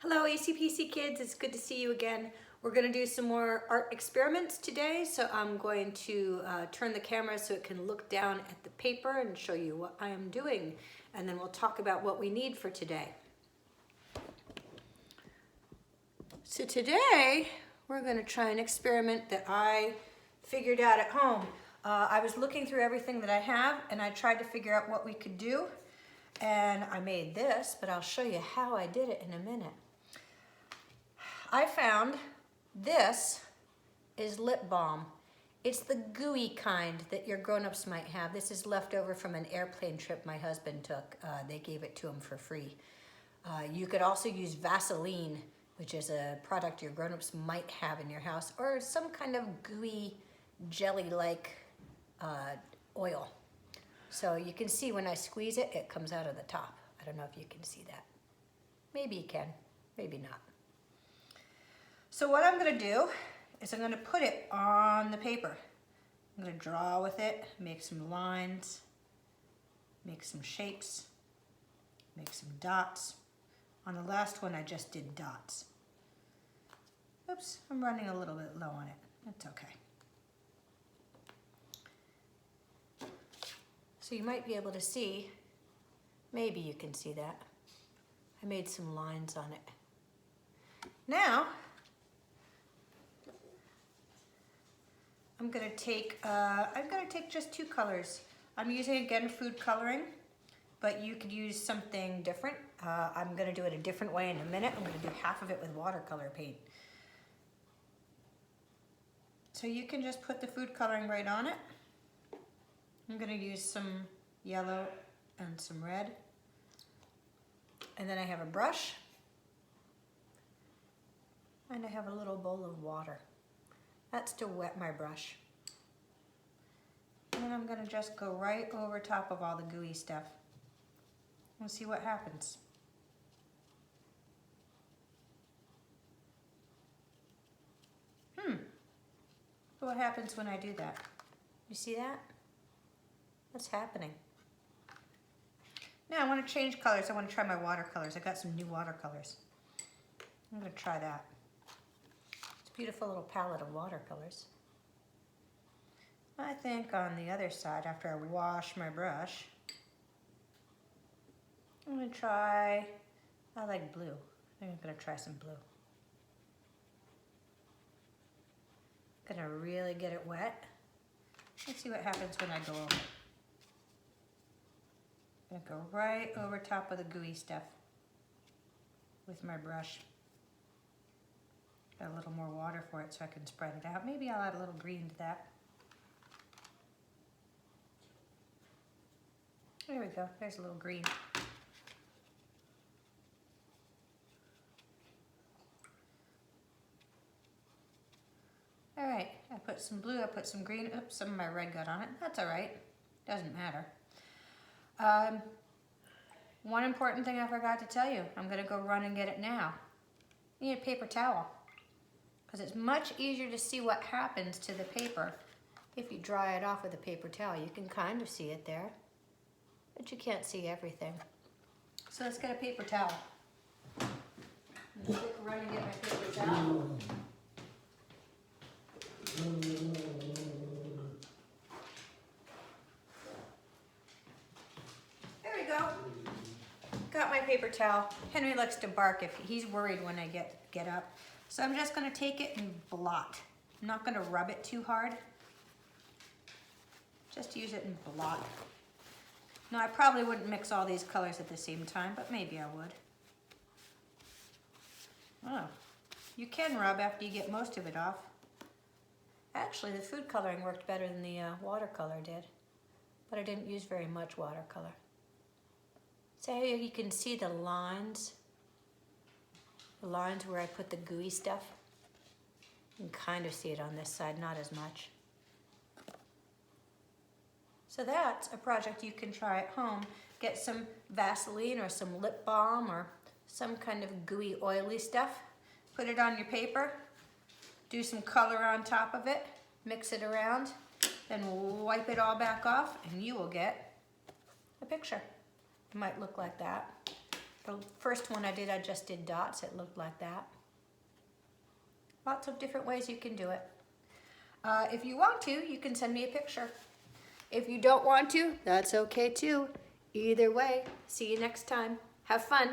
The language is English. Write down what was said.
Hello ACPC kids, it's good to see you again. We're going to do some more art experiments today, so I'm going to turn the camera so it can look down at the paper and show you what I am doing, and then we'll talk about what we need for today. So today we're going to try an experiment that I figured out at home. I was looking through everything that I have and I tried to figure out what we could do, and I made this, but I'll show you how I did it in a minute. I found this is lip balm. It's the gooey kind that your grown-ups might have. This is left over from an airplane trip my husband took. They gave it to him for free. You could also use Vaseline, which is a product your grown-ups might have in your house, or some kind of gooey jelly-like oil. So you can see when I squeeze it, it comes out of the top. I don't know if you can see that. Maybe you can, maybe not. So what I'm going to do is I'm going to put it on the paper. I'm going to draw with it, make some lines, make some shapes, make some dots. On the last one I just did dots. Oops, I'm running a little bit low on it. That's okay. So you might be able to see, maybe you can see that. I made some lines on it. Now, I'm gonna take just two colors. I'm using, again, food coloring, but you could use something different. I'm gonna do it a different way in a minute. I'm gonna do half of it with watercolor paint. So you can just put the food coloring right on it. I'm gonna use some yellow and some red. And then I have a brush. And I have a little bowl of water. That's to wet my brush. And then I'm gonna just go right over top of all the gooey stuff. We'll see what happens. What happens when I do that? You see that? What's happening? Now I want to change colors. I want to try my watercolors. I got some new watercolors. I'm gonna try that. It's a beautiful little palette of watercolors. I think on the other side, after I wash my brush, I'm gonna try, I like blue. I think I'm gonna try some blue. Gonna really get it wet. Let's see what happens when I go over. I'm gonna go right over top of the gooey stuff with my brush. Got a little more water for it so I can spread it out. Maybe I'll add a little green to that. There we go, there's a little green. All right, I put some blue, I put some green. Oops, some of my red got on it. That's all right, doesn't matter. One important thing I forgot to tell you, I'm gonna go run and get it now. You need a paper towel, because it's much easier to see what happens to the paper if you dry it off with a paper towel. You can kind of see it there, but you can't see everything. So let's get a paper towel. I'm gonna run and get my paper towel. There we go. Got my paper towel. Henry likes to bark if he's worried when I get up. So I'm just gonna take it and blot. I'm not gonna rub it too hard. Just use it and blot. Now I probably wouldn't mix all these colors at the same time, but maybe I would. Oh, you can rub after you get most of it off. Actually, the food coloring worked better than the watercolor did, but I didn't use very much watercolor. So here you can see the lines where I put the gooey stuff. You can kind of see it on this side, not as much. So that's a project you can try at home. Get some Vaseline or some lip balm or some kind of gooey, oily stuff. Put it on your paper. Do some color on top of it. Mix it around. Then wipe it all back off and you will get a picture. It might look like that. The first one I did, I just did dots. It looked like that. Lots of different ways you can do it. If you want to, you can send me a picture. If you don't want to, that's okay too. Either way, see you next time. Have fun.